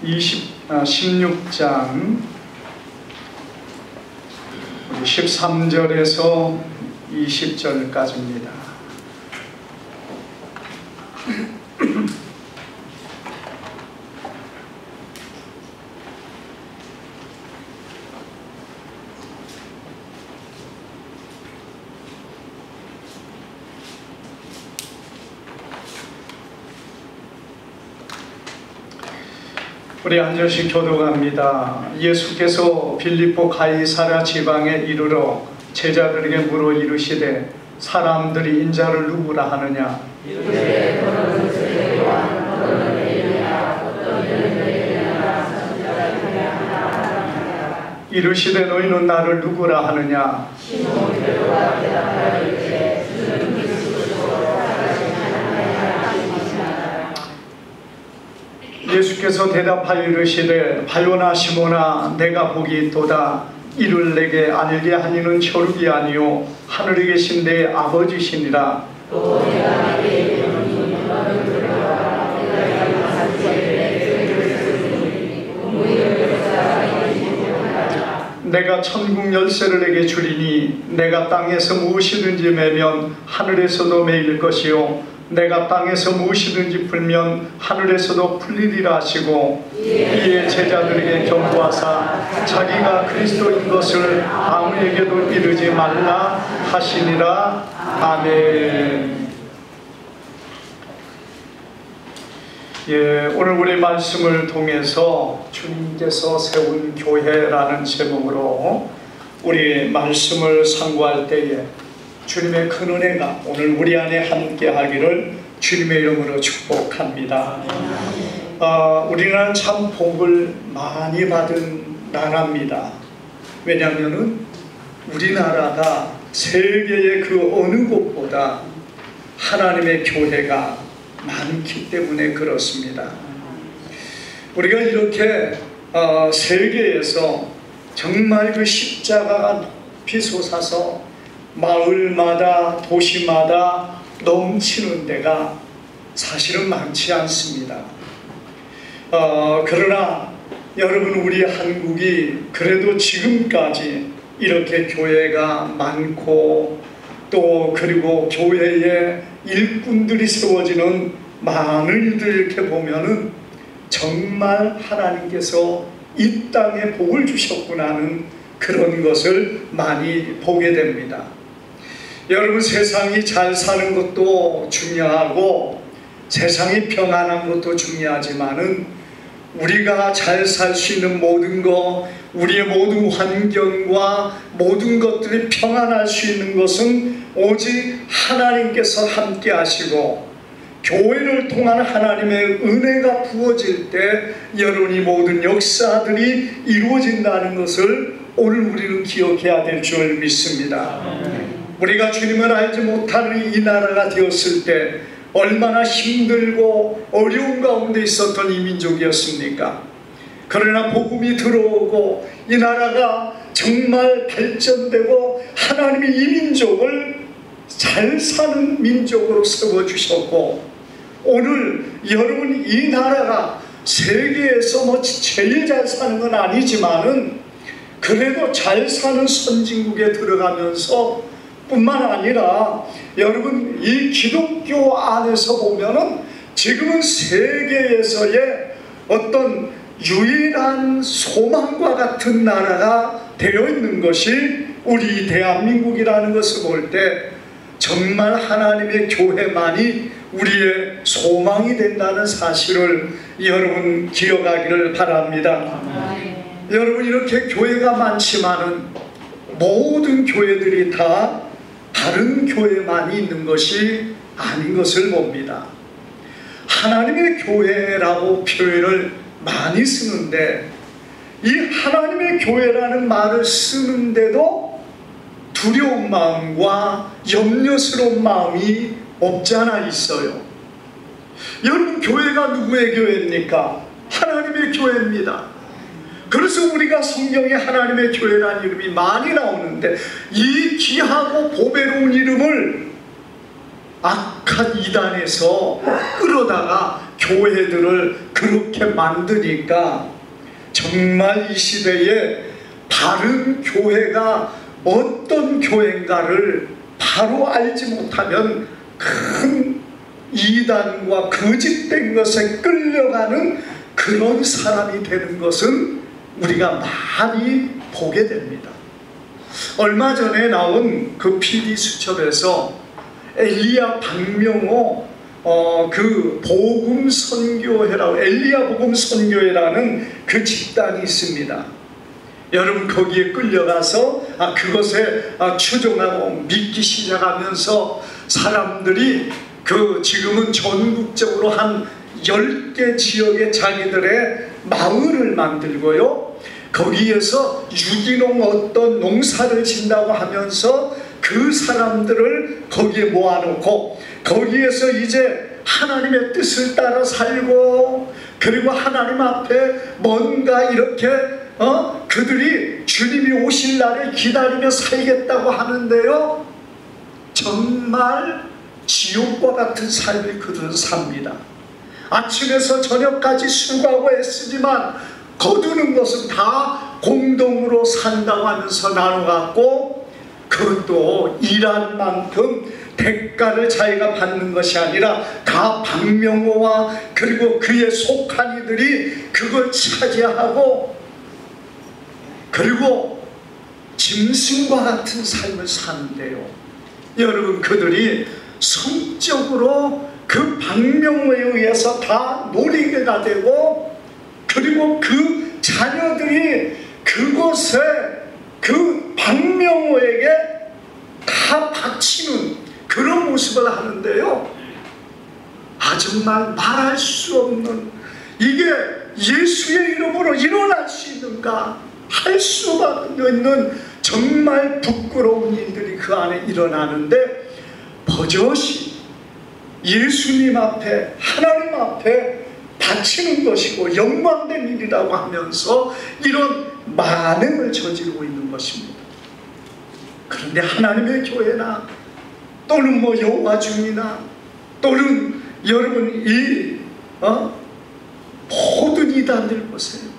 16장 13절에서 20절까지입니다. 우리 한 절씩 교독합니다. 예수께서 빌립보 가이사랴 지방에 이르러 제자들에게 물어 이르시되 사람들이 인자를 누구라 하느냐? 이르시되 너희는 나를 누구라 하느냐? 예수께서 대답하여 이르시되 바요나 시몬아 내가 복이 있도다. 이를 내게 알게 하니는 혈육이 아니요 하늘에 계신 내 아버지시니라. 내가 천국 열쇠를 내게 주리니 내가 땅에서 무엇이든지 매면 하늘에서도 매일 것이요 내가 땅에서 무엇이든지 풀면 하늘에서도 풀리리라 하시고 이에 제자들에게 경고하사 자기가 그리스도인 것을 아무에게도 이르지 말라 하시니라. 아멘. 오늘 우리 말씀을 통해서 주님께서 세운 교회라는 제목으로 우리 말씀을 상고할 때에 주님의 큰 은혜가 오늘 우리 안에 함께 하기를 주님의 이름으로 축복합니다. 우리나라는 참 복을 많이 받은 나라입니다. 왜냐하면 우리나라가 세계의 그 어느 곳보다 하나님의 교회가 많기 때문에 그렇습니다. 우리가 이렇게 세계에서 정말 그 십자가가 높이 솟아서 마을마다 도시마다 넘치는 데가 사실은 많지 않습니다. 그러나 여러분 우리 한국이 그래도 지금까지 이렇게 교회가 많고 또 그리고 교회에 일꾼들이 세워지는 많은 일들을 이렇게 보면은 정말 하나님께서 이 땅에 복을 주셨구나 하는 그런 것을 많이 보게 됩니다. 여러분 세상이 잘 사는 것도 중요하고 세상이 평안한 것도 중요하지만은 우리가 잘 살 수 있는 모든 것, 우리의 모든 환경과 모든 것들이 평안할 수 있는 것은 오직 하나님께서 함께 하시고 교회를 통한 하나님의 은혜가 부어질 때 여러분이 모든 역사들이 이루어진다는 것을 오늘 우리는 기억해야 될 줄 믿습니다. 우리가 주님을 알지 못하는 이 나라가 되었을 때 얼마나 힘들고 어려운 가운데 있었던 이 민족이었습니까? 그러나 복음이 들어오고 이 나라가 정말 발전되고 하나님이 이 민족을 잘 사는 민족으로 세워주셨고 오늘 여러분 이 나라가 세계에서 제일 잘 사는 건 아니지만은 그래도 잘 사는 선진국에 들어가면서 뿐만 아니라 여러분 이 기독교 안에서 보면은 지금은 세계에서의 어떤 유일한 소망과 같은 나라가 되어 있는 것이 우리 대한민국이라는 것을 볼 때 정말 하나님의 교회만이 우리의 소망이 된다는 사실을 여러분 기억하기를 바랍니다. 여러분 이렇게 교회가 많지만은 모든 교회들이 다 다른 교회만이 있는 것이 아닌 것을 봅니다. 하나님의 교회라고 표현을 많이 쓰는데 이 하나님의 교회라는 말을 쓰는데도 두려운 마음과 염려스러운 마음이 없지 않아 있어요. 여러분 교회가 누구의 교회입니까? 하나님의 교회입니다. 그래서 우리가 성경에 하나님의 교회라는 이름이 많이 나오는데 이 귀하고 보배로운 이름을 악한 이단에서 끌어다가 교회들을 그렇게 만드니까 정말 이 시대에 바른 교회가 어떤 교회인가를 바로 알지 못하면 큰 이단과 거짓된 것에 끌려가는 그런 사람이 되는 것은 우리가 많이 보게 됩니다. 얼마 전에 나온 그 PD수첩에서 엘리야 박명호 그 복음선교회라고, 엘리야 복음선교회라는 그 집단이 있습니다. 여러분 거기에 끌려가서 그것에 추종하고 믿기 시작하면서 사람들이 지금은 전국적으로 한 10개 지역의 자기들의 마을을 만들고요, 거기에서 유기농 어떤 농사를 짓는다고 하면서 그 사람들을 거기에 모아놓고 거기에서 이제 하나님의 뜻을 따라 살고, 그리고 하나님 앞에 뭔가 이렇게 그들이 주님이 오실 날을 기다리며 살겠다고 하는데요, 정말 지옥과 같은 삶을 그들은 삽니다. 아침에서 저녁까지 수고하고 애쓰지만 거두는 것은 다 공동으로 산다고 하면서 나눠갖고, 그것도 일한 만큼 대가를 자기가 받는 것이 아니라 다 박명호와 그리고 그에 속한 이들이 그걸 차지하고, 그리고 짐승과 같은 삶을 사는데요, 여러분 그들이 성적으로 그 박명호에 의해서 다 놀이개가 되고, 그리고 그 자녀들이 그것에 그 박명호에게 다 바치는 그런 모습을 하는데요, 정말 말할 수 없는, 이게 예수의 이름으로 일어날 수 있는가 할 수밖에 없는 정말 부끄러운 일들이 그 안에 일어나는데, 버젓이 예수님 앞에, 하나님 앞에 바치는 것이고 영광된 일이라고 하면서 이런 만행을 저지르고 있는 것입니다. 그런데 하나님의 교회나 또는 여호와 중이나 또는 여러분 이 모든 이단들 보세요.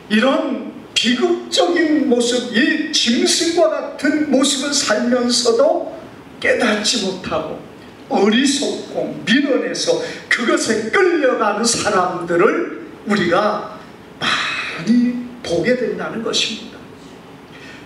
이런 비극적인 모습, 이 짐승과 같은 모습을 살면서도 깨닫지 못하고 어리석고 미련해서 그것에 끌려가는 사람들을 우리가 많이 보게 된다는 것입니다.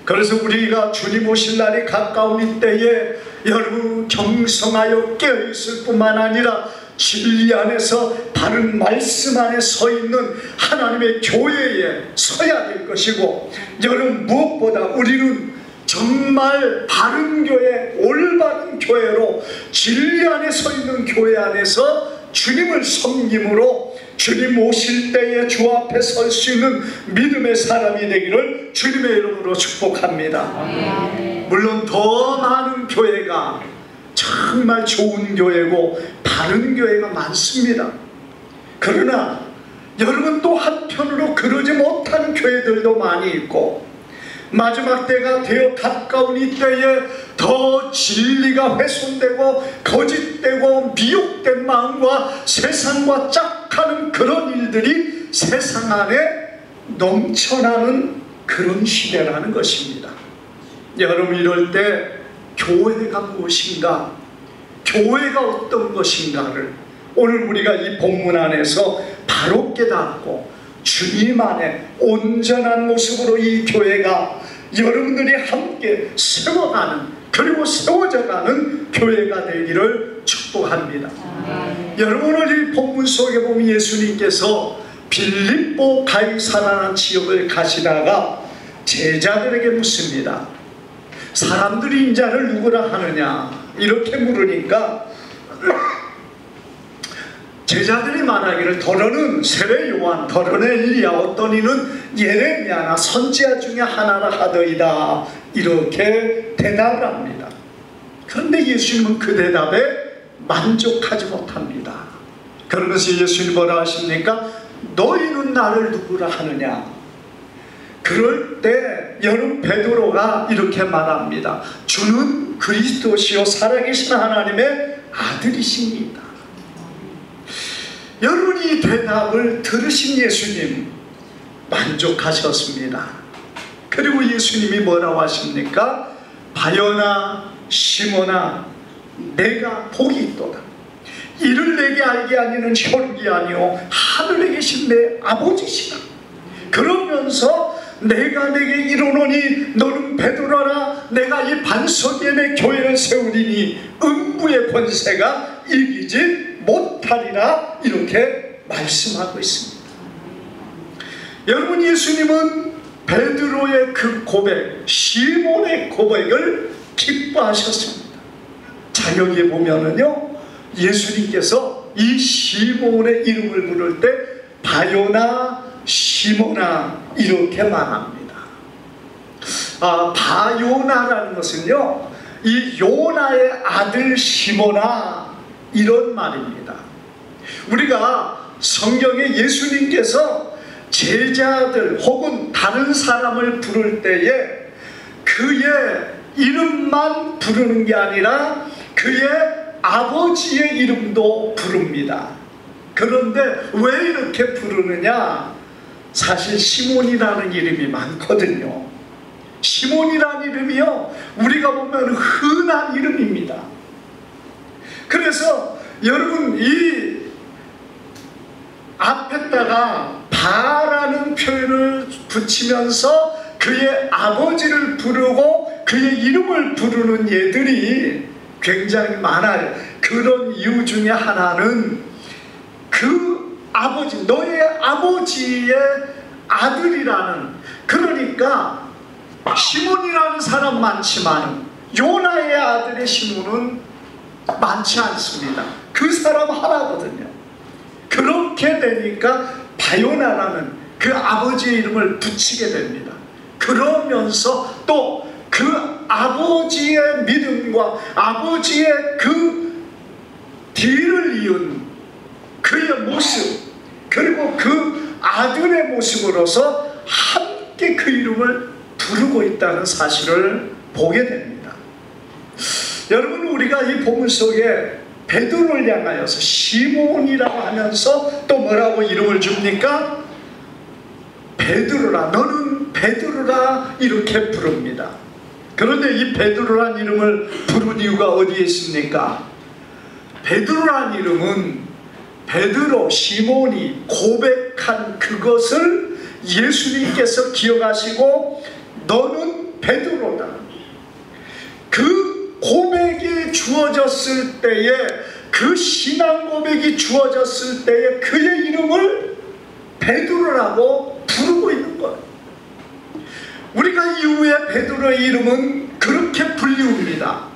그래서 우리가 주님 오실 날이 가까운 이때에 여러분 경성하여 깨어있을 뿐만 아니라 진리 안에서 바른 말씀 안에 서 있는 하나님의 교회에 서야 될 것이고, 여러분 무엇보다 우리는 정말 바른 교회, 올바른 교회로 진리 안에 서 있는 교회 안에서 주님을 섬김으로 주님 오실 때에 주 앞에 설 수 있는 믿음의 사람이 되기를 주님의 이름으로 축복합니다. 물론 더 많은 교회가 정말 좋은 교회고 바른 교회가 많습니다. 그러나 여러분 또 한편으로 그러지 못한 교회들도 많이 있고, 마지막 때가 되어 가까운 이때에 더 진리가 훼손되고 거짓되고 미혹된 마음과 세상과 짝하는 그런 일들이 세상 안에 넘쳐나는 그런 시대라는 것입니다. 여러분 이럴 때 교회가 무엇인가, 교회가 어떤 것인가를 오늘 우리가 이 본문 안에서 바로 깨닫고 주님 안에 온전한 모습으로 이 교회가 여러분들이 함께 세워가는, 그리고 세워져가는 교회가 되기를 축복합니다. 여러분 오늘 이 본문 속에 보면 예수님께서 빌립보 가이사라는 지역을 가시다가 제자들에게 묻습니다. 사람들이 인자를 누구라 하느냐 이렇게 물으니까 제자들이 말하기를 더러는 세례 요한, 더러는 엘리야, 어떤 이는 예레미야나 선지자 중에 하나라 하더이다, 이렇게 대답을 합니다. 그런데 예수님은 그 대답에 만족하지 못합니다. 그러면서 예수님 뭐라 하십니까? 너희는 나를 누구라 하느냐. 그럴 때 여러분 베드로가 이렇게 말합니다. 주는 그리스도시요 살아계신 하나님의 아들이십니다. 여러분이 이 대답을 들으신 예수님 만족하셨습니다. 그리고 예수님이 뭐라고 하십니까? 바요나 시몬아 내가 복이 있도다. 이를 내게 알게 하니는 혈육이 아니요 하늘에 계신 내 아버지시다. 그러면서 내가 내게 이르노니 너는 베드로라. 내가 이 반석 위에 내 교회를 세우리니 음부의 권세가 이기지 못하리라. 이렇게 말씀하고 있습니다. 여러분, 예수님은 베드로의 그 고백, 시몬의 고백을 기뻐하셨습니다. 자, 여기에 보면은요, 예수님께서 이 시몬의 이름을 부를 때 바요나 시몬아 이렇게 말합니다. 바요나라는 것은요, 이 요나의 아들 시몬아 이런 말입니다. 우리가 성경에 예수님께서 제자들 혹은 다른 사람을 부를 때에 그의 이름만 부르는 게 아니라 그의 아버지의 이름도 부릅니다. 그런데 왜 이렇게 부르느냐? 사실 시몬이라는 이름이 많거든요. 시몬이라는 이름이요, 우리가 보면 흔한 이름입니다. 그래서 여러분, 이 앞에다가 바라는 표현을 붙이면서 그의 아버지를 부르고 그의 이름을 부르는 예들이 굉장히 많아요. 그런 이유 중에 하나는 그 아버지, 너의 아버지의 아들이라는, 그러니까 시몬이라는 사람 많지만 요나의 아들의 시몬은 많지 않습니다. 그 사람 하나거든요. 그렇게 되니까 바요나라는 그 아버지의 이름을 붙이게 됩니다. 그러면서 또 그 아버지의 믿음과 아버지의 그 뒤를 이은 그의 모습, 그리고 그 아들의 모습으로서 함께 그 이름을 부르고 있다는 사실을 보게 됩니다. 여러분, 우리가 이 본문 속에 베드로를 향하여서 시몬이라고 하면서 또 뭐라고 이름을 줍니까? 베드로라, 너는 베드로라 이렇게 부릅니다. 그런데 이 베드로란 이름을 부른 이유가 어디에 있습니까? 베드로란 이름은 베드로, 시몬이 고백한 그것을 예수님께서 기억하시고 너는 베드로다. 그 고백이 주어졌을 때에, 그 신앙 고백이 주어졌을 때에 그의 이름을 베드로라고 부르고 있는 거예요. 우리가 이후에 베드로의 이름은 그렇게 불리웁니다.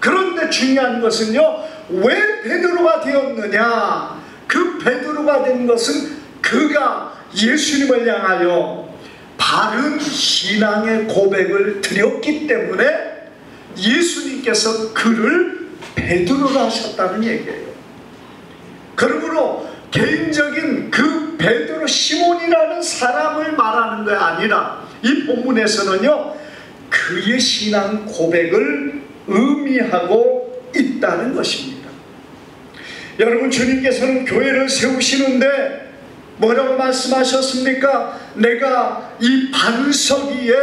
그런데 중요한 것은요, 왜 베드로가 되었느냐? 그 베드로가 된 것은 그가 예수님을 향하여 바른 신앙의 고백을 드렸기 때문에 예수님께서 그를 베드로라 하셨다는 얘기예요. 그러므로 개인적인 그 베드로, 시몬이라는 사람을 말하는 게 아니라 이 본문에서는요, 그의 신앙 고백을 의미하고 있다는 것입니다. 여러분, 주님께서는 교회를 세우시는데 뭐라고 말씀하셨습니까? 내가 이 반석 위에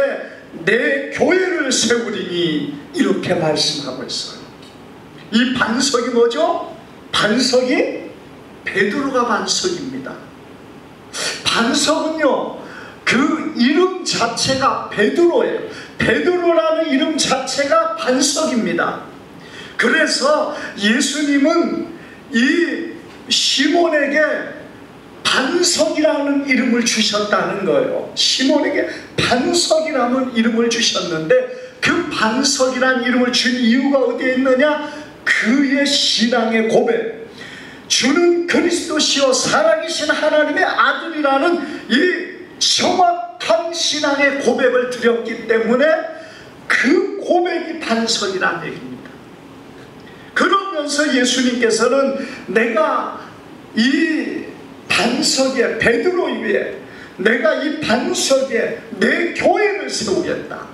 내 교회를 세우리니 이렇게 말씀하고 있어요. 이 반석이 뭐죠? 반석이 베드로가 반석입니다. 반석은요, 그 이름 자체가 베드로예요. 베드로라는 이름 자체가 반석입니다. 그래서 예수님은 이 시몬에게 반석이라는 이름을 주셨다는 거예요. 시몬에게 반석이라는 이름을 주셨는데 그 반석이라는 이름을 준 이유가 어디에 있느냐? 그의 신앙의 고백, 주는 그리스도시요 살아계신 하나님의 아들이라는 이 정확한 신앙의 고백을 드렸기 때문에 그 고백이 반석이라는 얘기입니다. 그러면서 예수님께서는 내가 이 반석에, 베드로 위에, 내가 이 반석에 내 교회를 세우겠다.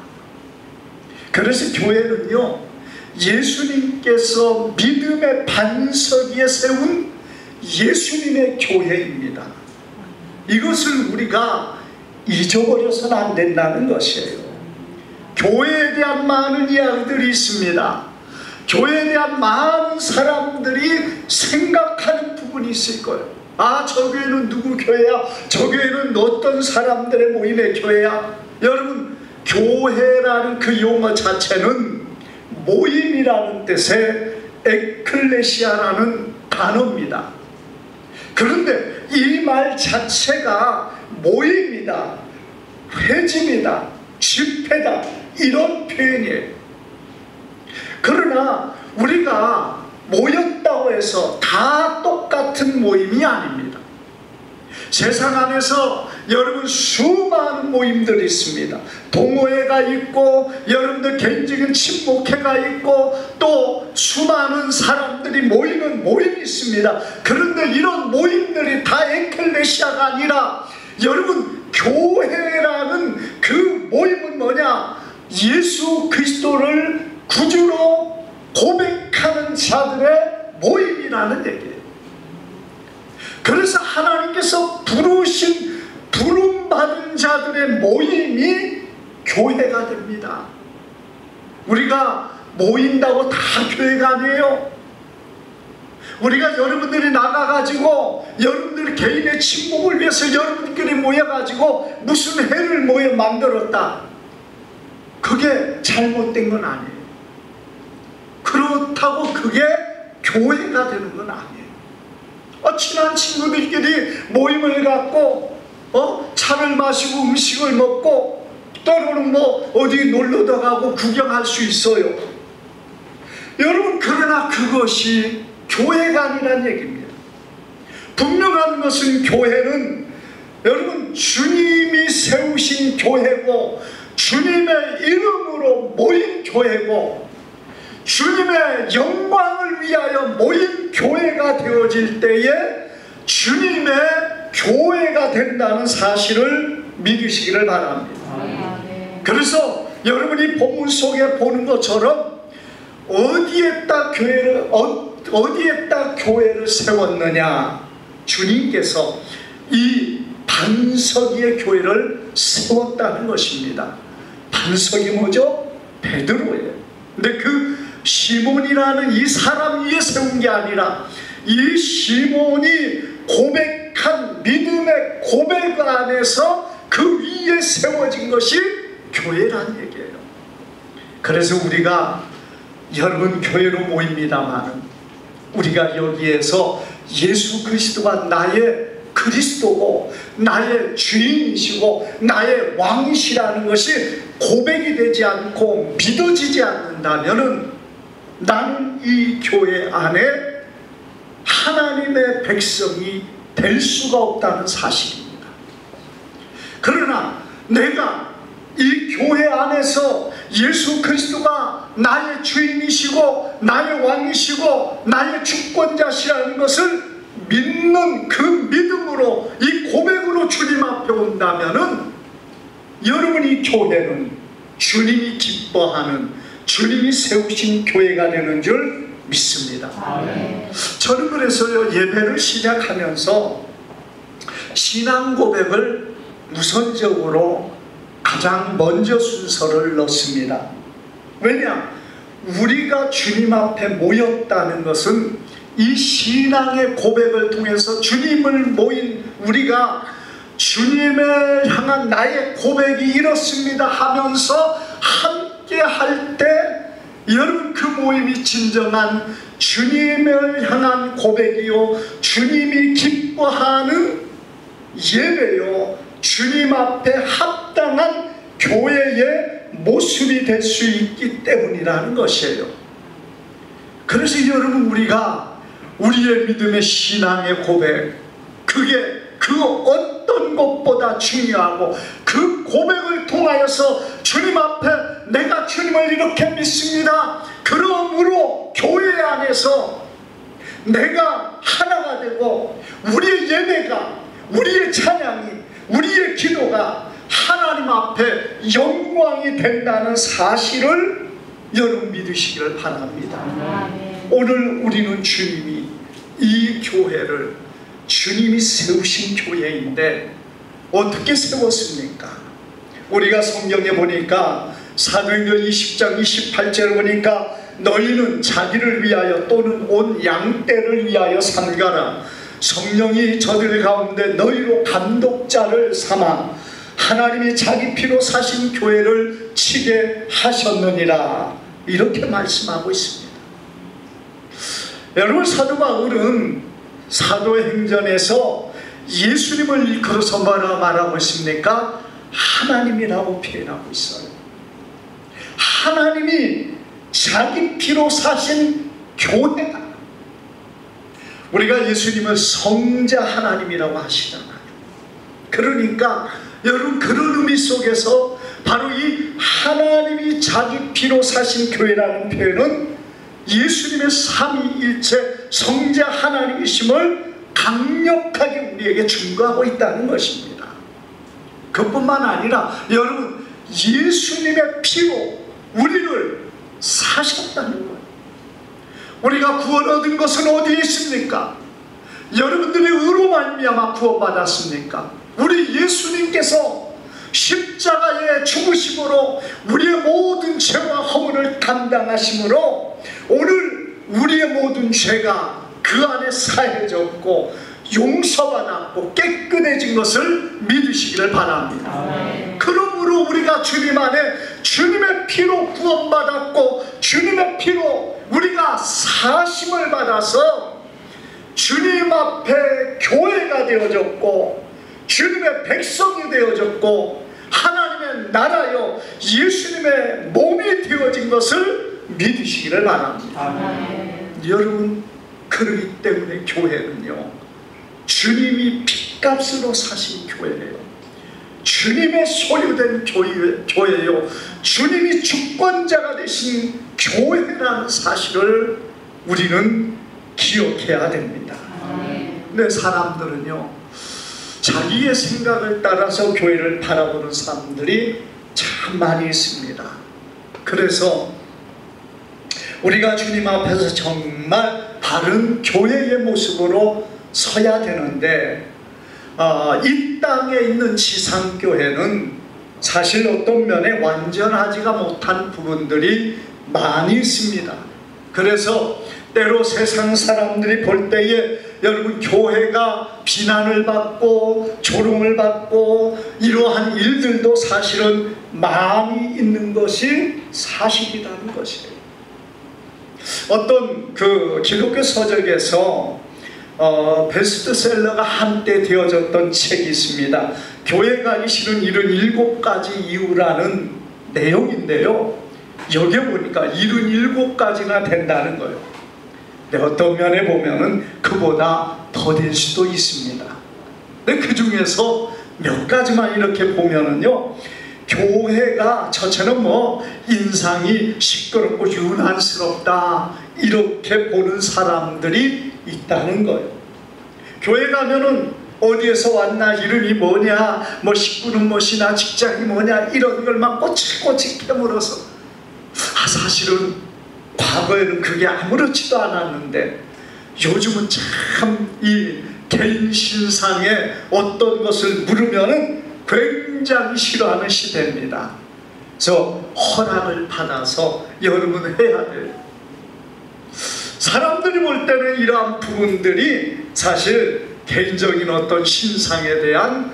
그래서 교회는요, 예수님께서 믿음의 반석 위에 세운 예수님의 교회입니다. 이것을 우리가 잊어버려서는 안 된다는 것이에요. 교회에 대한 많은 이야기들이 있습니다. 교회에 대한 많은 사람들이 생각하는 부분이 있을 거예요. 아, 저 교회는 누구 교회야? 저 교회는 어떤 사람들의 모임의 교회야? 여러분, 교회라는 그 용어 자체는 모임이라는 뜻의 에클레시아라는 단어입니다. 그런데 이 말 자체가 모임이다, 회집이다, 집회다, 이런 표현이에요. 그러나 우리가 모였다고 해서 다 똑같은 모임이 아닙니다. 세상 안에서 여러분 수많은 모임들이 있습니다. 동호회가 있고, 여러분들 개인적인 친목회가 있고, 또 수많은 사람들이 모이는 모임이 있습니다. 그런데 이런 모임들이 다 에클레시아가 아니라, 여러분, 교회라는 그 모임은 뭐냐? 예수 그리스도를 구주로 고백하는 자들의 모임이라는 얘기예요. 그래서 하나님께서 부름받은 자들의 모임이 교회가 됩니다. 우리가 모인다고 다 교회가 아니에요. 우리가 여러분들이 나가가지고 여러분들 개인의 친목을 위해서 여러분들끼리 모여가지고 무슨 회를 모여 만들었다, 그게 잘못된 건 아니에요. 그렇다고 그게 교회가 되는 건 아니에요. 친한 친구들끼리 모임을 갖고 차를 마시고 음식을 먹고 때로는 어디 놀러도 가고 구경할 수 있어요. 여러분, 그러나 그것이 교회가 아니란 얘기입니다. 분명한 것은 교회는 여러분 주님이 세우신 교회고, 주님의 이름으로 모인 교회고, 주님의 영광을 위하여 모인 교회가 되어질 때에 주님의 교회가 된다는 사실을 믿으시기를 바랍니다. 그래서 여러분이 본문 속에 보는 것처럼 어디에다 교회를 세웠느냐? 주님께서 이 반석 위에 교회를 세웠다는 것입니다. 반석이 뭐죠? 베드로예요. 근데 그 시몬이라는 이 사람 위에 세운 게 아니라 이 시몬이 고백한 믿음의 고백 안에서 그 위에 세워진 것이 교회란 얘기예요. 그래서 우리가 여러분 교회로 모입니다만, 우리가 여기에서 예수 그리스도가 나의 그리스도고 나의 주인이시고 나의 왕이시라는 것이 고백이 되지 않고 믿어지지 않는다면 나는 이 교회 안에 하나님의 백성이 될 수가 없다는 사실입니다. 그러나 내가 이 교회 안에서 예수 그리스도가 나의 주인이시고 나의 왕이시고 나의 주권자시라는 것을 믿는 그 믿음으로, 이 고백으로 주님 앞에 온다면은 여러분이 교회는 주님이 기뻐하는, 주님이 세우신 교회가 되는 줄 믿습니다. 저는 그래서요, 예배를 시작하면서 신앙 고백을 우선적으로 가장 먼저 순서를 넣습니다. 왜냐? 우리가 주님 앞에 모였다는 것은 이 신앙의 고백을 통해서 주님을 모인 우리가 주님을 향한 나의 고백이 이렇습니다 하면서 함께 할 때, 여러분 그 모임이 진정한 주님을 향한 고백이요, 주님이 기뻐하는 예배요, 주님 앞에 합당한 교회의 모습이 될 수 있기 때문이라는 것이에요. 그래서 여러분, 우리가 우리의 믿음의 신앙의 고백, 그게 그 어떤 것보다 중요하고, 그 고백을 통하여서 주님 앞에 내가 주님을 이렇게 믿습니다, 그러므로 교회 안에서 내가 하나가 되고 우리의 예배가, 우리의 찬양이, 우리의 기도가 하나님 앞에 영광이 된다는 사실을 여러분 믿으시기를 바랍니다. 오늘 우리는 주님이 이 교회를 주님이 세우신 교회인데 어떻게 세웠습니까? 우리가 성경에 보니까 사도행전 20장 28절을 보니까 너희는 자기를 위하여 또는 온 양떼를 위하여 삼가라. 성령이 저들 가운데 너희로 감독자를 삼아 하나님이 자기 피로 사신 교회를 치게 하셨느니라. 이렇게 말씀하고 있습니다. 여러분, 사도 바울은 사도행전에서 예수님을 일컬어서 뭐라 말하고 있습니까? 하나님이라고 표현하고 있어요. 하나님이 자기 피로 사신 교회다. 우리가 예수님을 성자 하나님이라고 하시잖아요. 그러니까 여러분, 그런 의미 속에서 바로 이 하나님이 자기 피로 사신 교회라는 표현은 예수님의 삼위일체 성자 하나님이심을 강력하게 우리에게 증거하고 있다는 것입니다. 그뿐만 아니라 여러분, 예수님의 피로 우리를 사셨다는 거예요. 우리가 구원 얻은 것은 어디에 있습니까? 여러분들의 의로 말미암아 구원받았습니까? 우리 예수님께서 십자가의 죽으심으로 우리의 모든 죄와 허물을 감당하심으로 오늘 우리의 모든 죄가 그 안에 사해졌고 용서받았고 깨끗해진 것을 믿으시기를 바랍니다. 그러므로 우리가 주님 안에 주님의 피로 구원받았고 주님의 피로 우리가 사심을 받아서 주님 앞에 교회가 되어졌고 주님의 백성이 되어졌고 하나님의 나라요 예수님의 몸이 되어진 것을 믿으시기를 바랍니다. 여러분, 그러기 때문에 교회는요, 주님이 핏값으로 사신 교회예요. 주님의 소유된 교회요, 주님이 주권자가 되신 교회라는 사실을 우리는 기억해야 됩니다. 근데 사람들은요, 자기의 생각을 따라서 교회를 바라보는 사람들이 참 많이 있습니다. 그래서 우리가 주님 앞에서 정말 바른 교회의 모습으로 서야 되는데 이 땅에 있는 지상교회는 사실 어떤 면에 완전하지가 못한 부분들이 많이 있습니다. 그래서 때로 세상 사람들이 볼 때에 여러분, 교회가 비난을 받고 조롱을 받고 이러한 일들도 사실은 많이 있는 것이 사실이라는 것이에요. 어떤 그 기독교 서적에서 베스트셀러가 한때 되어졌던 책이 있습니다. 교회 가기 싫은 77가지 이유라는 내용인데요, 여기에 보니까 77가지나 된다는 거예요. 근데 어떤 면에 보면은 그보다 더 될 수도 있습니다. 근데 그 중에서 몇 가지만 이렇게 보면은요, 교회가 저처럼 뭐 인상이 시끄럽고 유난스럽다 이렇게 보는 사람들이 있다는 거예요. 교회 가면은 어디에서 왔나, 이름이 뭐냐, 뭐 식구는 무엇이나, 직장이 뭐냐, 이런 걸 막 꼬치꼬치 깨물어서 사실은 과거에는 그게 아무렇지도 않았는데 요즘은 참 이 개인 신상에 어떤 것을 물으면은 굉장히 싫어하는 시대입니다. 그래서 허락을 받아서 여러분 해야 돼요. 사람들이 볼 때는 이러한 부분들이 사실 개인적인 어떤 신상에 대한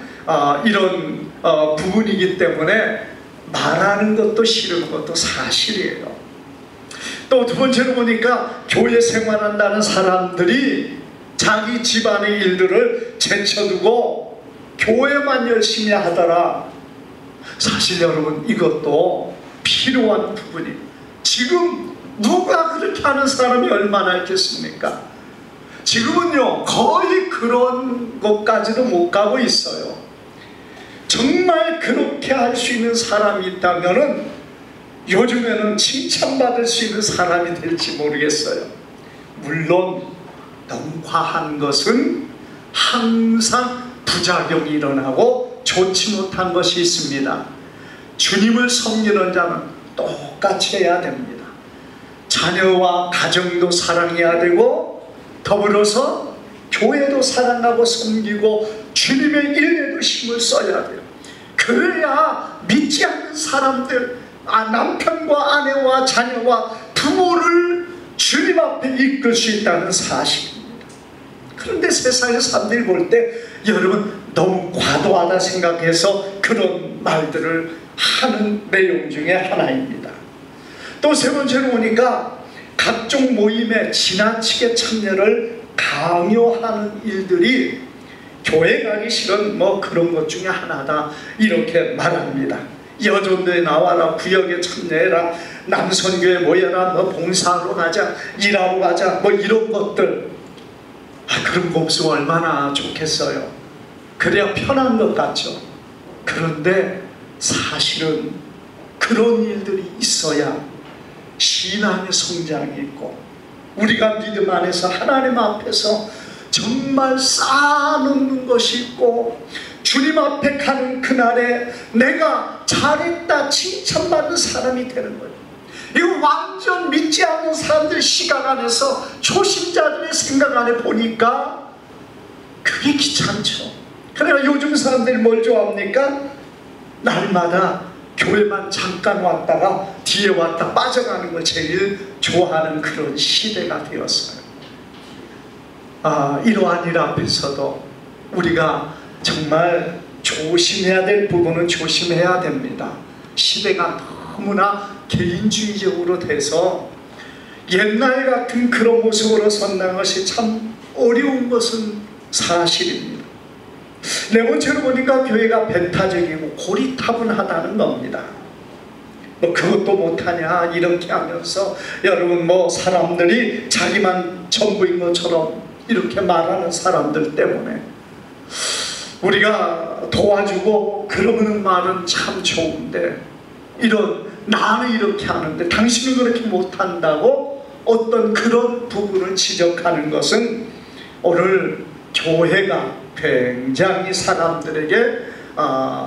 이런 부분이기 때문에 말하는 것도 싫은 것도 사실이에요. 또 두 번째로 보니까 교회 생활한다는 사람들이 자기 집안의 일들을 제쳐두고 교회만 열심히 하더라. 사실 여러분, 이것도 필요한 부분이에요. 지금 누가 그렇게 하는 사람이 얼마나 있겠습니까? 지금은요, 거의 그런 것까지도 못 가고 있어요. 정말 그렇게 할 수 있는 사람이 있다면은 요즘에는 칭찬받을 수 있는 사람이 될지 모르겠어요. 물론 너무 과한 것은 항상 부작용이 일어나고 좋지 못한 것이 있습니다. 주님을 섬기는 자는 똑같이 해야 됩니다. 자녀와 가정도 사랑해야 되고 더불어서 교회도 사랑하고 섬기고 주님의 일에도 힘을 써야 돼요. 그래야 믿지 않는 사람들, 남편과 아내와 자녀와 부모를 주님 앞에 이끌 수 있다는 사실입니다. 그런데 세상의 사람들이 볼 때 여러분 너무 과도하다 생각해서 그런 말들을 하는 내용 중에 하나입니다. 또 세 번째로 보니까 각종 모임에 지나치게 참여를 강요하는 일들이 교회 가기 싫은 그런 것 중에 하나다, 이렇게 말합니다. 여전도에 나와라, 구역에 참여해라, 남선교회 모여라, 봉사하러 가자, 일하러 가자, 이런 것들. 그런 거 없으면 얼마나 좋겠어요. 그래야 편한 것 같죠. 그런데 사실은 그런 일들이 있어야 신앙의 성장이 있고, 우리가 믿음 안에서 하나님 앞에서 정말 쌓아놓는 것이 있고, 주님 앞에 가는 그날에 내가 잘했다 칭찬받는 사람이 되는 거예요. 이거 완전 믿지 않는 사람들 시각 안에서, 초신자들의 생각 안에 보니까 그게 귀찮죠. 그러나 요즘 사람들이 뭘 좋아합니까? 날마다 교회만 잠깐 왔다가 뒤에 왔다 빠져가는 걸 제일 좋아하는 그런 시대가 되었어요. 이러한 일 앞에서도 우리가 정말 조심해야 될 부분은 조심해야 됩니다. 시대가 너무나 개인주의적으로 돼서 옛날 같은 그런 모습으로 선다는 것이 참 어려운 것은 사실입니다. 네 번째로 보니까 교회가 배타적이고 고리타분하다는 겁니다. 그것도 못하냐 이렇게 하면서 여러분 사람들이 자기만 전부인 것처럼 이렇게 말하는 사람들 때문에 우리가 도와주고 그러는 말은 참 좋은데, 나는 이렇게 하는데 당신은 그렇게 못한다고 어떤 그런 부분을 지적하는 것은 오늘 교회가 굉장히 사람들에게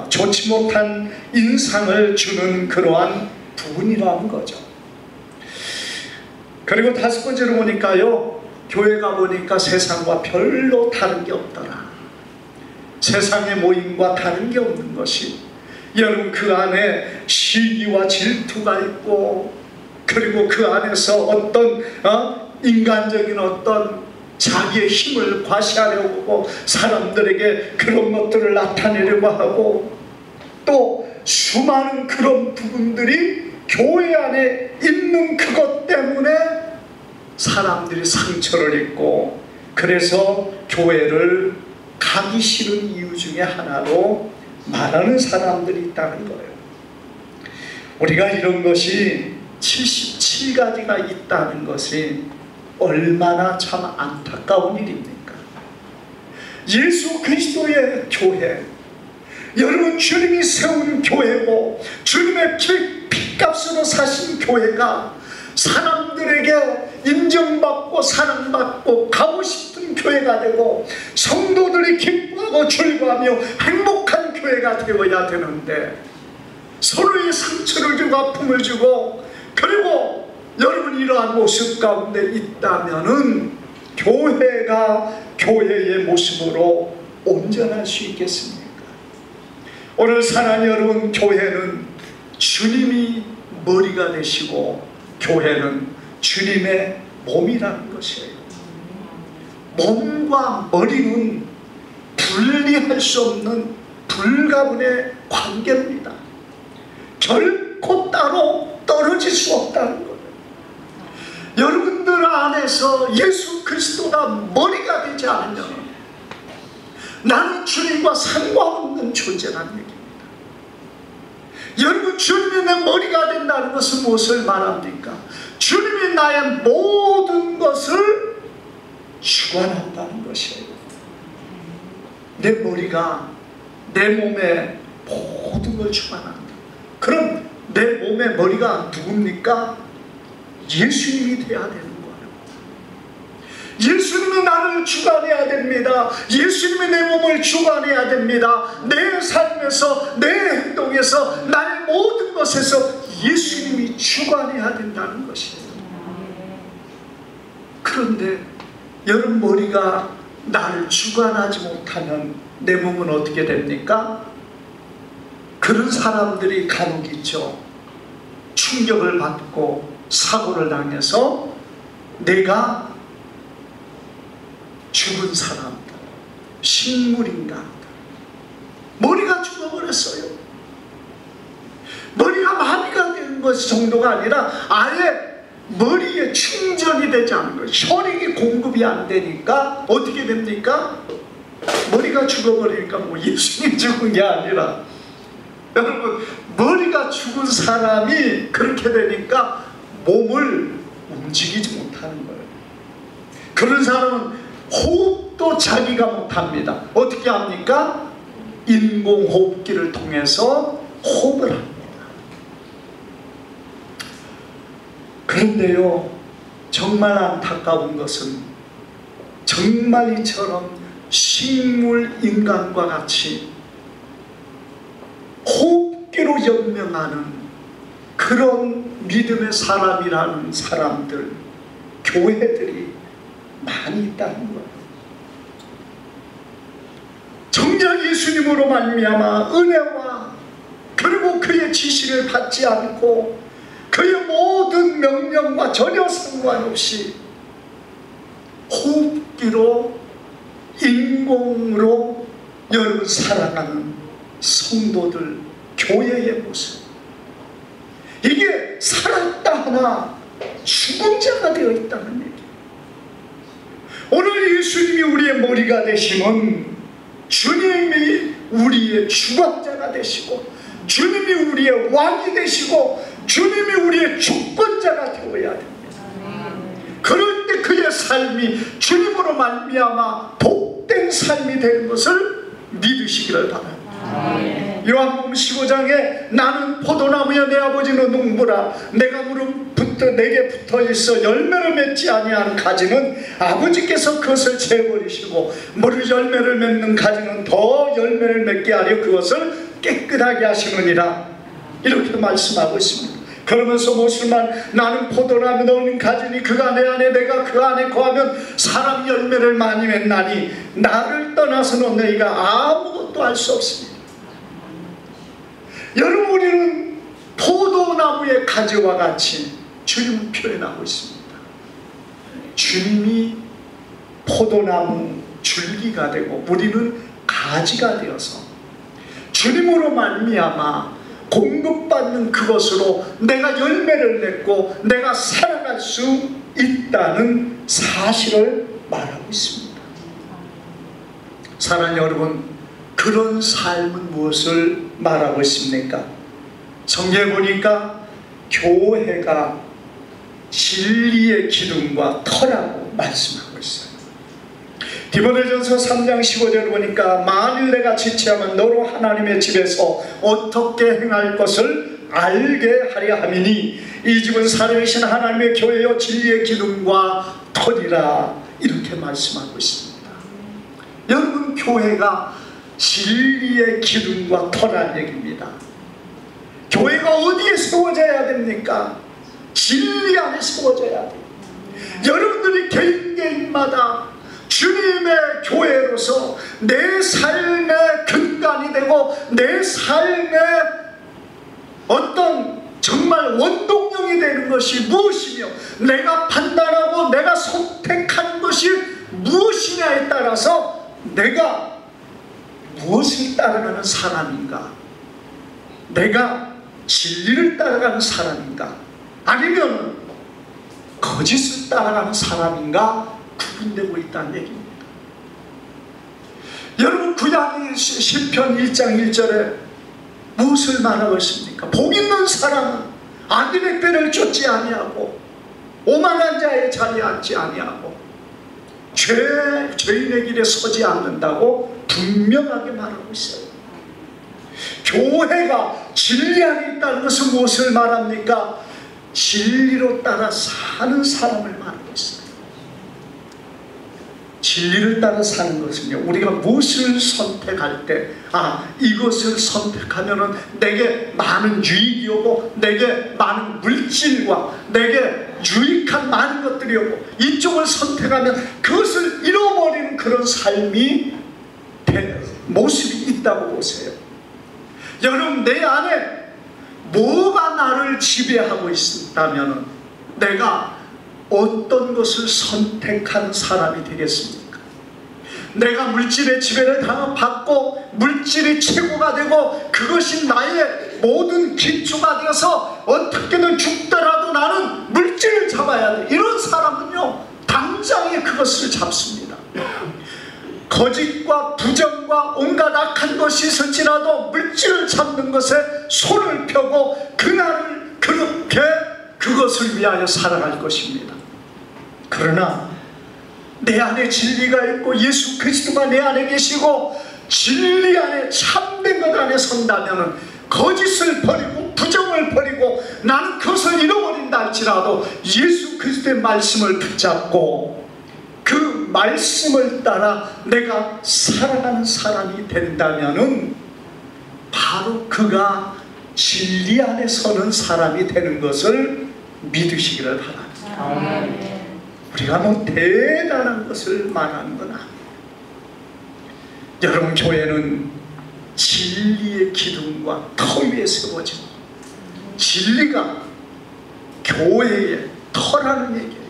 좋지 못한 인상을 주는 그러한 부분이라는 거죠. 그리고 다섯 번째로 보니까요, 교회가 보니까 세상과 별로 다른 게 없더라. 세상의 모임과 다른 게 없는 것이, 여러분 그 안에 시기와 질투가 있고, 그리고 그 안에서 어떤 인간적인 어떤 자기의 힘을 과시하려고 사람들에게 그런 것들을 나타내려고 하고, 또 수많은 그런 부분들이 교회 안에 있는 그것 때문에 사람들이 상처를 입고, 그래서 교회를 가기 싫은 이유 중에 하나로 말하는 사람들이 있다는 거예요. 우리가 이런 것이 77가지가 있다는 것이 얼마나 참 안타까운 일입니까? 예수 그리스도의 교회, 여러분 주님이 세운 교회고 주님의 피값으로 사신 교회가 사람들에게 인정받고 사랑받고 가고 싶은 교회가 되고, 성도들이 기뻐하고 즐거워하며 행복한 교회가 되어야 되는데, 서로의 상처를 주고 아픔을 주고, 그리고 여러분 이러한 모습 가운데 있다면은 교회가 교회의 모습으로 온전할 수 있겠습니까? 오늘 사랑하는 여러분, 교회는 주님이 머리가 되시고 교회는 주님의 몸이라는 것이에요. 몸과 머리는 분리할 수 없는 불가분의 관계입니다. 결코 따로 떨어질 수 없다는 거예요. 여러분들 안에서 예수 그리스도가 머리가 되지 않으면 나는 주님과 상관없는 존재라는 얘기입니다. 여러분, 주님이 내 머리가 된다는 것은 무엇을 말합니까? 주님이 나의 모든 것을 주관한다는 것이에요. 내 머리가 내 몸의 모든 걸 주관한다. 그럼 내 몸의 머리가 누굽니까? 예수님이 돼야 되는 거예요. 예수님이 나를 주관해야 됩니다. 예수님이 내 몸을 주관해야 됩니다. 내 삶에서, 내 행동에서, 나의 모든 것에서 예수님이 주관해야 된다는 것이에요. 그런데 여러분, 머리가 나를 주관하지 못하면 내 몸은 어떻게 됩니까? 그런 사람들이 간혹 있죠. 충격을 받고 사고를 당해서 내가 죽은 사람들, 식물인가, 머리가 죽어버렸어요. 머리가 마비가 된 것 정도가 아니라 아예 머리에 충전이 되지 않는 거예요. 혈액이 공급이 안 되니까 어떻게 됩니까? 머리가 죽어버리니까 뭐 예수님이 죽은 게 아니라, 여러분, 머리가 죽은 사람이 그렇게 되니까 몸을 움직이지 못하는 거예요. 그런 사람은 호흡도 자기가 못합니다. 어떻게 합니까? 인공호흡기를 통해서 호흡을 합니다. 그런데요, 정말 안타까운 것은 정말 이처럼 식물 인간과 같이 호흡기로 연명하는 그런 믿음의 사람이라는 사람들, 교회들이 많이 있다는 거예요. 정작 예수님으로 말미암아 은혜와 그리고 그의 지시를 받지 않고 그의 모든 명령과 전혀 상관없이 호흡기로 인공으로 여러분 살아가는 성도들, 교회의 모습, 이게 살았다 하나 죽은 자가 되어 있다는 얘기예요. 오늘 예수님이 우리의 머리가 되시면 주님이 우리의 주관자가 되시고 주님이 우리의 왕이 되시고 주님이 우리의 주권자가 되어야 됩니다. 그럴 때 그의 삶이 주님으로 말미암아 복된 삶이 되는 것을 믿으시기를 바랍니다. 요한복음 15장에 나는 포도나무여 내 아버지는 농부라 내가 무릎부터 내게 붙어있어 열매를 맺지 아니하는 가지는 아버지께서 그것을 재버리시고 무릇 열매를 맺는 가지는 더 열매를 맺게 하려 그것을 깨끗하게 하시느니라, 이렇게 말씀하고 있습니다. 그러면서 무엇을만 나는 포도나무 너는 가지니 그가 내 안에 내가 그 안에 거하면 사람 열매를 많이 맺나니 나를 떠나서는 너희가 아무것도 할 수 없습니다. 여러분, 우리는 포도나무의 가지와 같이 주님을 표현하고 있습니다. 주님이 포도나무 줄기가 되고 우리는 가지가 되어서 주님으로 말미암아 공급받는 그것으로 내가 열매를 맺고 내가 살아갈 수 있다는 사실을 말하고 있습니다. 사랑하는 여러분, 그런 삶은 무엇을 말하고 있습니까? 성경에 보니까 교회가 진리의 기둥과 터라고 말씀하고 있어요. 디모데전서 3장 15절을 보니까 만일 내가 지체하면 너로 하나님의 집에서 어떻게 행할 것을 알게 하려 함이니 이 집은 살아계신 하나님의 교회요 진리의 기둥과 터리라, 이렇게 말씀하고 있습니다. 여러분, 교회가 진리의 기둥과 터라는 얘기입니다. 교회가 어디에 세워져야 됩니까? 진리 안에 세워져야 돼요. 여러분들이 개인마다 주님의 교회로서 내 삶의 근간이 되고 내 삶의 어떤 정말 원동력이 되는 것이 무엇이며 내가 판단하고 내가 선택한 것이 무엇이냐에 따라서 내가 무엇을 따라가는 사람인가, 내가 진리를 따라가는 사람인가, 아니면 거짓을 따라가는 사람인가 구분되고 있다는 얘기입니다. 여러분, 구약의 시편 1장 1절에 무엇을 말하고 있습니까? 복 있는 사람은 악인의 꾀를 쫓지 아니하고 오만한 자의 자리에 앉지 아니하고 죄인의 길에 서지 않는다고 분명하게 말하고 있어요. 교회가 진리 안에 있다는 것은 무엇을 말합니까? 진리로 따라 사는 사람을 말하고 있어요. 진리를 따라 사는 것은요, 우리가 무엇을 선택할 때 이것을 선택하면은 내게 많은 유익이 오고 내게 많은 물질과 내게 유익한 많은 것들이 오고 이쪽을 선택하면 그것을 잃어버리는 그런 삶이 모습이 있다고 보세요. 여러분, 내 안에 뭐가 나를 지배하고 있다면 내가 어떤 것을 선택하는 사람이 되겠습니까? 내가 물질의 지배를 받고 물질이 최고가 되고 그것이 나의 모든 기초가 되어서 어떻게든 죽더라도 나는 물질을 잡아야 돼, 이런 사람은요 당장에 그것을 잡습니다. 거짓과 부정과 온갖 악한 것이 있을지라도 물질을 잡는 것에 손을 펴고 그날을 그렇게 그것을 위하여 살아갈 것입니다. 그러나 내 안에 진리가 있고 예수 그리스도가 내 안에 계시고 진리 안에 참된 것 안에 선다면 거짓을 버리고 부정을 버리고 나는 그것을 잃어버린다 할지라도 예수 그리스도의 말씀을 붙잡고 그 말씀을 따라 내가 살아가는 사람이 된다면 바로 그가 진리 안에 서는 사람이 되는 것을 믿으시기를 바랍니다. 우리가 뭐 대단한 것을 말하는 건 아니에요. 여러분, 교회는 진리의 기둥과 터 위에 세워지고 진리가 교회의 터라는 얘기예요.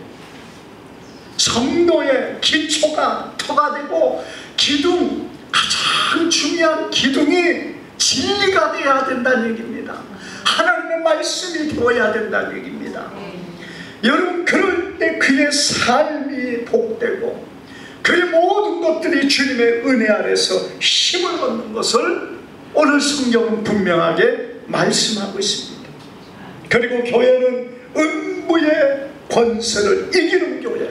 성도의 기초가 터가 되고 기둥, 가장 중요한 기둥이 진리가 되어야 된다는 얘기입니다. 하나님의 말씀이 되어야 된다는 얘기입니다. 여러분, 그럴 때 그의 삶이 복되고 그의 모든 것들이 주님의 은혜 아래서 힘을 얻는 것을 오늘 성경은 분명하게 말씀하고 있습니다. 그리고 교회는 음부의 권세를 이기는 교회.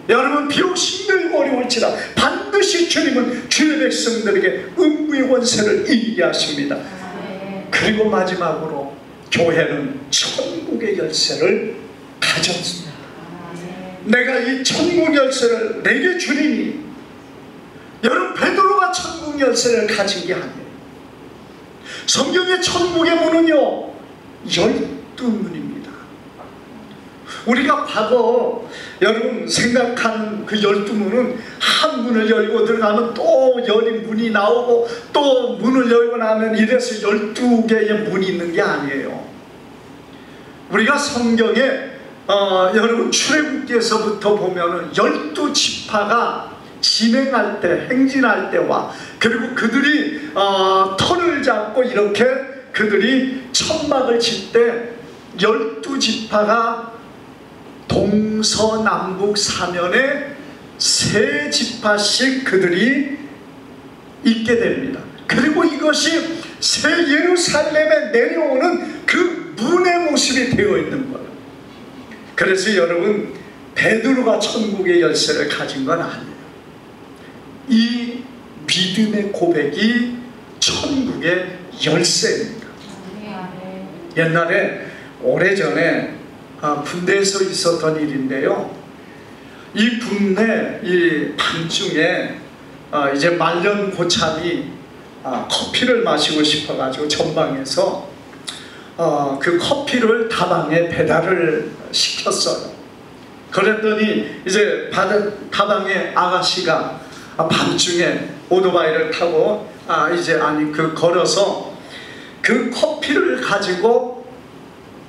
여러분, 비록 힘들고 어려울지라 반드시 주님은 주의 백성들에게 음부의 권세를 이기게 하십니다. 그리고 마지막으로 교회는 천국의 열쇠를 가졌습니다. 내가 이 천국 열쇠를 내게 주리니, 여러분, 베드로가 천국 열쇠를 가진 게 아니에요. 성경의 천국의 문은요 12문입니다. 우리가 과거 여러분 생각하는 그 12문은 한 문을 열고 들어가면 또 열린 문이 나오고 또 문을 열고 나면 이래서 12개의 문이 있는 게 아니에요. 우리가 성경에 여러분 출애굽기에서부터 보면은 12지파가 진행할 때, 행진할 때와 그리고 그들이 터를 잡고 이렇게 그들이 천막을 칠 때 12지파가 동서남북 사면에 3지파씩 그들이 있게 됩니다. 그리고 이것이 새 예루살렘에 내려오는 그 문의 모습이 되어 있는 거예요. 그래서 여러분, 베드로가 천국의 열쇠를 가진 건 아니에요. 이 믿음의 고백이 천국의 열쇠입니다. 옛날에 오래전에 군대에서 있었던 일인데요, 이 군대 이 밤중에 이제 말년 고참이 커피를 마시고 싶어가지고 전방에서 그 커피를 다방에 배달을 시켰어요. 그랬더니 이제 다방의 아가씨가 밤중에 오토바이를 타고 걸어서 그 커피를 가지고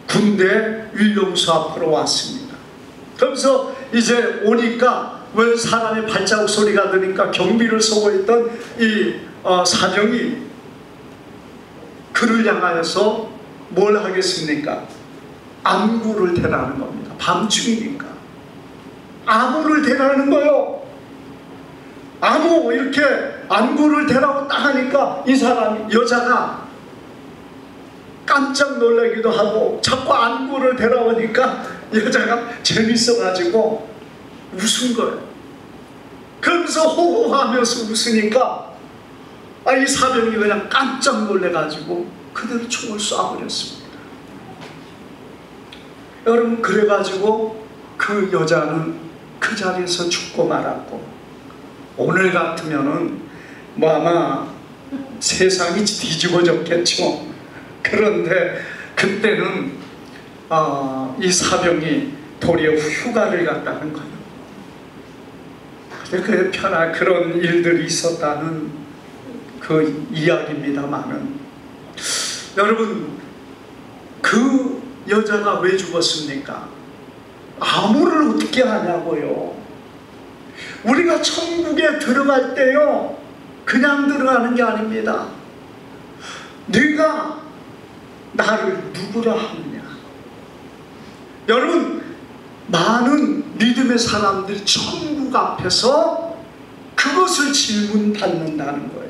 군대 윌용수 앞으로 왔습니다. 그러면서 이제 오니까 왜 사람의 발자국 소리가 들으니까 경비를 서고 있던 이 사병이 그를 향하여서 뭘 하겠습니까? 안구를 대라는 겁니다. 밤중이니까 암호를 대라는 거예요. 암호 이렇게 안구를 대라고 딱 하니까 이 사람이, 여자가 깜짝 놀라기도 하고 자꾸 안구를 대라오니까 여자가 재밌어가지고 웃은 거예요. 그러면서 호호하면서 웃으니까 이 사병이 그냥 깜짝 놀래가지고 그대로 총을 쏴버렸습니다. 여러분, 그래가지고 그 여자는 그 자리에서 죽고 말았고, 오늘 같으면은 뭐 아마 세상이 뒤집어졌겠죠. 그런데 그때는 이 사병이 도리어 휴가를 갔다는 거예요. 그래 그런 일들이 있었다는 그 이야기입니다만은, 여러분, 그 여자가 왜 죽었습니까? 암호를 어떻게 하냐고요. 우리가 천국에 들어갈 때요, 그냥 들어가는 게 아닙니다. 네가 나를 누구라 하느냐. 여러분, 많은 믿음의 사람들이 천국 앞에서 그것을 질문받는다는 거예요.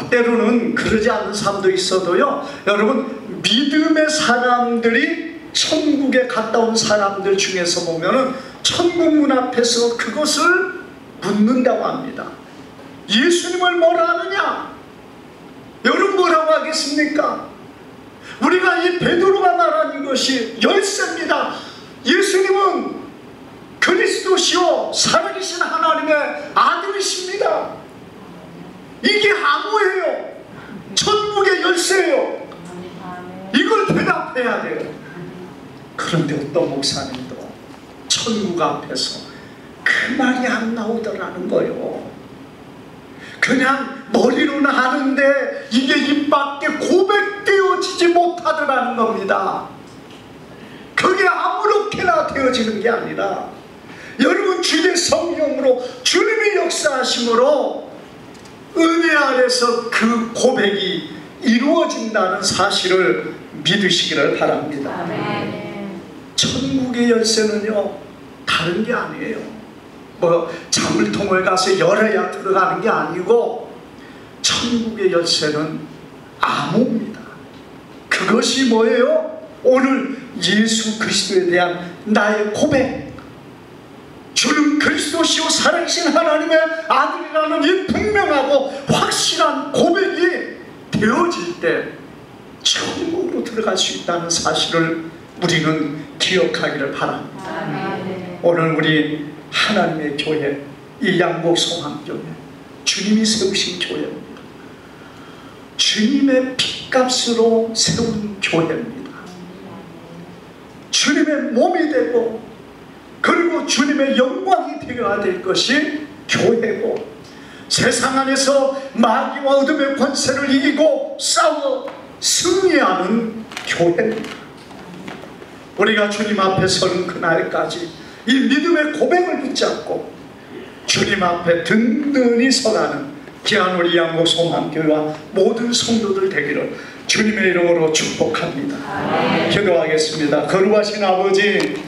때로는 그러지 않는 사람도 있어도요, 여러분, 믿음의 사람들이 천국에 갔다 온 사람들 중에서 보면은 천국 문 앞에서 그것을 묻는다고 합니다. 예수님을 뭐라 하느냐? 여러분, 뭐라고 하겠습니까? 우리가 이 베드로가 말하는 것이 열쇠입니다. 예수님은 그리스도시요 살아계신 하나님의 아들이십니다. 이게 암호예요. 천국의 열쇠예요. 이걸 대답해야 돼요. 그런데 어떤 목사님도 천국 앞에서 그 말이 안 나오더라는 거예요. 그냥 머리로는 하는데 이게 입 밖에 고백되어지지 못하더라는 겁니다. 그게 아무렇게나 되어지는 게 아니라, 여러분, 주의 성령으로 주님의 역사하심으로 은혜 아래서 그 고백이 이루어진다는 사실을 믿으시기를 바랍니다. 아멘. 천국의 열쇠는요, 다른 게 아니에요. 자물통을 가서 열어야 들어가는 게 아니고, 천국의 열쇠는 암호입니다. 그것이 뭐예요? 오늘 예수 그리스도에 대한 나의 고백, 주는 그리스도시요 살아계신 하나님의 아들이라는 이 분명하고 확실한 고백이 되어질 때 천국으로 들어갈 수 있다는 사실을 우리는 기억하기를 바랍니다. 아멘. 오늘 우리 하나님의 교회, 이 양곡 성황교회, 주님이 세우신 교회입니다. 주님의 핏값으로 세운 교회입니다. 주님의 몸이 되고, 그리고 주님의 영광이 되어야 될 것이 교회고, 세상 안에서 마귀와 어둠의 권세를 이기고 싸워 승리하는 교회입니다. 우리가 주님 앞에 서는 그날까지 이 믿음의 고백을 붙잡고 주님 앞에 든든히 서가는 귀한 우리 양곡 성황교회와 모든 성도들 되기를 주님의 이름으로 축복합니다. 기도하겠습니다. 거룩하신 아버지,